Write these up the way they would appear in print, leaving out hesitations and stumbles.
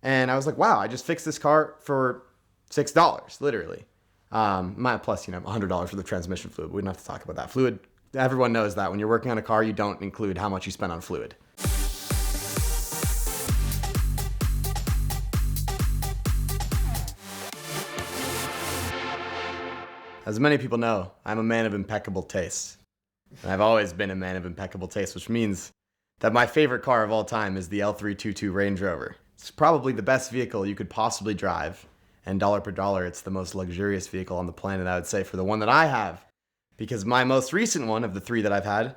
And I was like, wow, I just fixed this car for $6, literally. Plus, $100 for the transmission fluid. We don't have to talk about that. Fluid, everyone knows that when you're working on a car, you don't include how much you spend on fluid. As many people know, I'm a man of impeccable taste. And I've always been a man of impeccable taste, which means that my favorite car of all time is the L322 Range Rover. It's probably the best vehicle you could possibly drive. And dollar per dollar, it's the most luxurious vehicle on the planet, I would say, for the one that I have. Because my most recent one of the three that I've had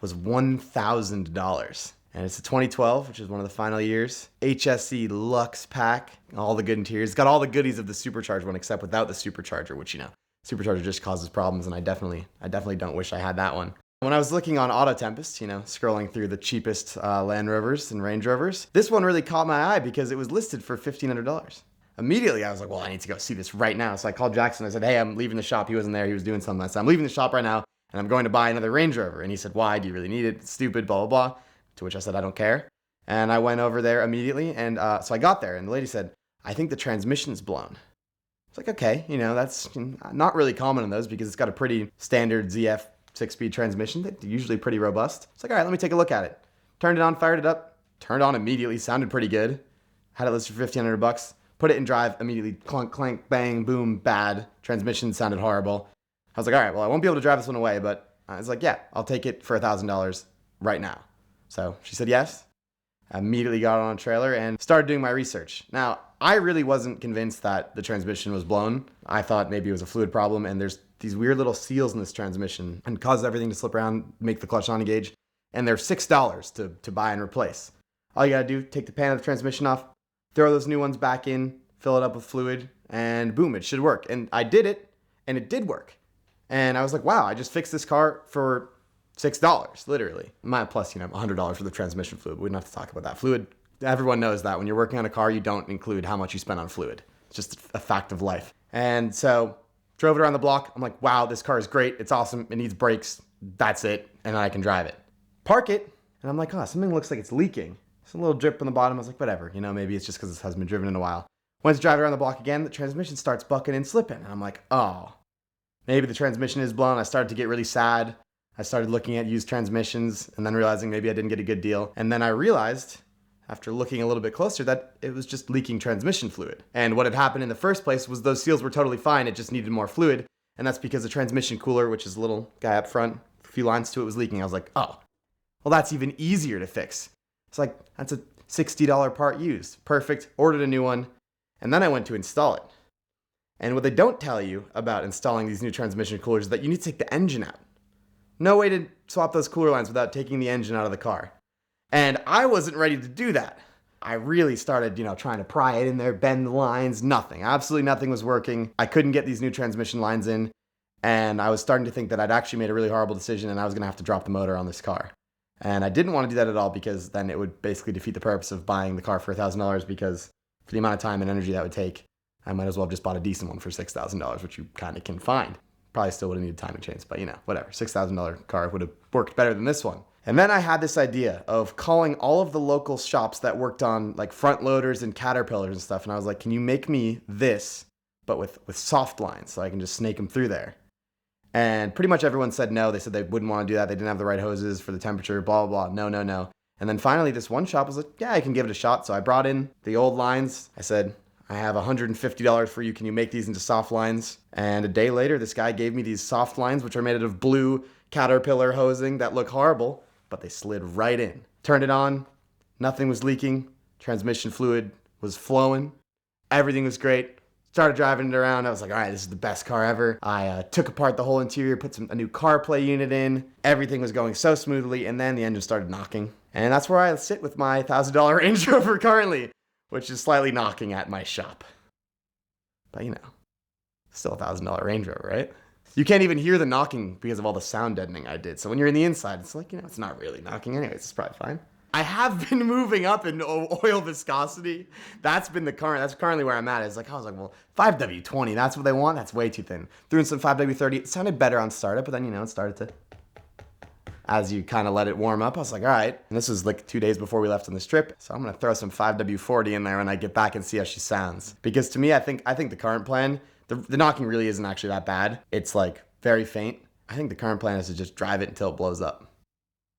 was $1,000. And it's a 2012, which is one of the final years. HSE Luxe Pack, all the good interiors. It's got all the goodies of the supercharged one, except without the supercharger, which, supercharger just causes problems, and I definitely don't wish I had that one. When I was looking on Auto Tempest, scrolling through the cheapest Land Rovers and Range Rovers, this one really caught my eye because it was listed for $1,500. Immediately, I was like, well, I need to go see this right now. So I called Jackson. I said, hey, I'm leaving the shop. He wasn't there. He was doing something. I said, I'm leaving the shop right now, and I'm going to buy another Range Rover. And he said, why? Do you really need it? It's stupid, blah, blah, blah. To which I said, I don't care. And I went over there immediately, and so I got there, and the lady said, I think the transmission's blown. It's like, okay, that's not really common in those because it's got a pretty standard ZF 6-speed transmission. They're usually pretty robust. It's like, all right, let me take a look at it. Turned it on, fired it up, turned on immediately, sounded pretty good. Had it listed for $1,500. Put it in drive, immediately clunk, clank, bang, boom, bad. Transmission sounded horrible. I was like, all right, well, I won't be able to drive this one away, but I was like, yeah, I'll take it for $1,000 right now. So she said yes. I immediately got it on a trailer and started doing my research. Now, I really wasn't convinced that the transmission was blown. I thought maybe it was a fluid problem, and there's these weird little seals in this transmission and cause everything to slip around, make the clutch non-engage, and they're $6 to buy and replace. All you gotta do, take the pan of the transmission off, throw those new ones back in, fill it up with fluid, and boom, it should work. And I did it, and it did work. And I was like, wow, I just fixed this car for $6, literally. Plus, $100 for the transmission fluid. We don't have to talk about that. Fluid, everyone knows that when you're working on a car, you don't include how much you spend on fluid. It's just a fact of life. And so, drove it around the block. I'm like, wow, this car is great. It's awesome. It needs brakes. That's it. And then I can drive it. Park it. And I'm like, oh, something looks like it's leaking. Some little drip on the bottom. I was like, whatever. Maybe it's just because this hasn't been driven in a while. Went to drive it around the block again. The transmission starts bucking and slipping. And I'm like, oh, maybe the transmission is blown. I started to get really sad. I started looking at used transmissions and then realizing maybe I didn't get a good deal. And then I realized, after looking a little bit closer, that it was just leaking transmission fluid. And what had happened in the first place was those seals were totally fine. It just needed more fluid. And that's because the transmission cooler, which is a little guy up front, a few lines to it, was leaking. I was like, oh, well, that's even easier to fix. It's like, that's a $60 part used. Perfect. Ordered a new one. And then I went to install it. And what they don't tell you about installing these new transmission coolers is that you need to take the engine out. No way to swap those cooler lines without taking the engine out of the car. And I wasn't ready to do that. I really started, trying to pry it in there, bend the lines, nothing. Absolutely nothing was working. I couldn't get these new transmission lines in. And I was starting to think that I'd actually made a really horrible decision and I was going to have to drop the motor on this car. And I didn't want to do that at all because then it would basically defeat the purpose of buying the car for $1,000 because for the amount of time and energy that would take, I might as well have just bought a decent one for $6,000, which you kind of can find. Probably still would have needed timing chains, but whatever. $6,000 car would have worked better than this one. And then I had this idea of calling all of the local shops that worked on like front loaders and Caterpillars and stuff. And I was like, can you make me this, but with soft lines so I can just snake them through there? And pretty much everyone said no. They said they wouldn't want to do that. They didn't have the right hoses for the temperature, blah, blah, blah. No. And then finally this one shop was like, yeah, I can give it a shot. So I brought in the old lines. I said, I have $150 for you. Can you make these into soft lines? And a day later, this guy gave me these soft lines, which are made out of blue Caterpillar hosing that look horrible, but they slid right in. Turned it on. Nothing was leaking. Transmission fluid was flowing. Everything was great. Started driving it around. I was like, all right, this is the best car ever. I took apart the whole interior, put a new CarPlay unit in. Everything was going so smoothly, and then the engine started knocking. And that's where I sit with my $1,000 Range Rover currently, which is slightly knocking at my shop. But still a $1,000 Range Rover, right? You can't even hear the knocking because of all the sound deadening I did. So when you're in the inside, it's like, it's not really knocking anyways. It's probably fine. I have been moving up in oil viscosity. That's currently where I'm at. I was like, well, 5W20, that's what they want? That's way too thin. Threw in some 5W30. It sounded better on startup, but then, it started to as you kind of let it warm up. I was like, all right. And this was like 2 days before we left on this trip. So I'm going to throw some 5W40 in there when I get back and see how she sounds. Because to me, I think the current plan, the knocking really isn't actually that bad. It's like very faint. I think the current plan is to just drive it until it blows up,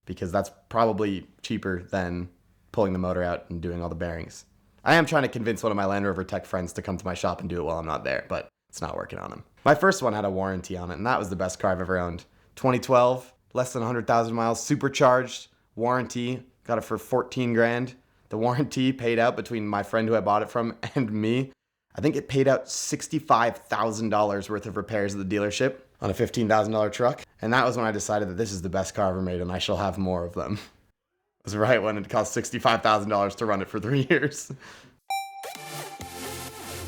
because that's probably cheaper than pulling the motor out and doing all the bearings. I am trying to convince one of my Land Rover tech friends to come to my shop and do it while I'm not there, but it's not working on him. My first one had a warranty on it, and that was the best car I've ever owned. 2012, less than 100,000 miles, supercharged, warranty, got it for 14 grand. The warranty paid out between my friend who I bought it from and me. I think it paid out $65,000 worth of repairs at the dealership on a $15,000 truck. And that was when I decided that this is the best car ever made and I shall have more of them. It was right when it cost $65,000 to run it for 3 years.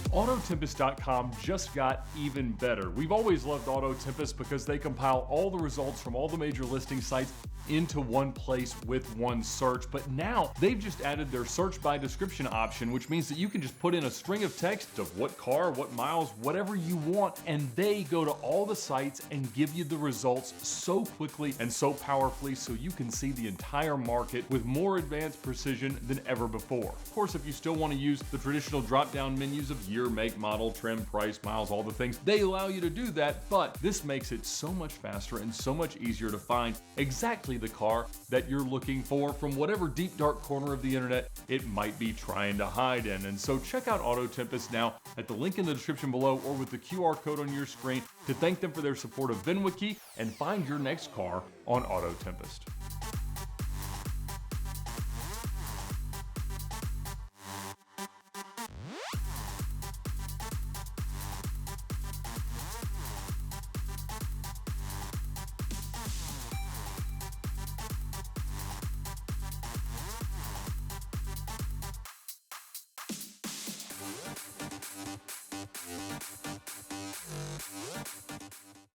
Autotempest.com just got even better. We've always loved Autotempest because they compile all the results from all the major listing sites into one place with one search. But now they've just added their search by description option, which means that you can just put in a string of text of what car, what miles, whatever you want, and they go to all the sites and give you the results so quickly and so powerfully, so you can see the entire market with more advanced precision than ever before. Of course, if you still want to use the traditional drop-down menus of year, make, model, trim, price, miles, all the things, they allow you to do that, but this makes it so much faster and so much easier to find exactly the car that you're looking for from whatever deep dark corner of the internet it might be trying to hide in. And so check out Auto Tempest now at the link in the description below or with the QR code on your screen to thank them for their support of VINwiki and find your next car on Auto Tempest.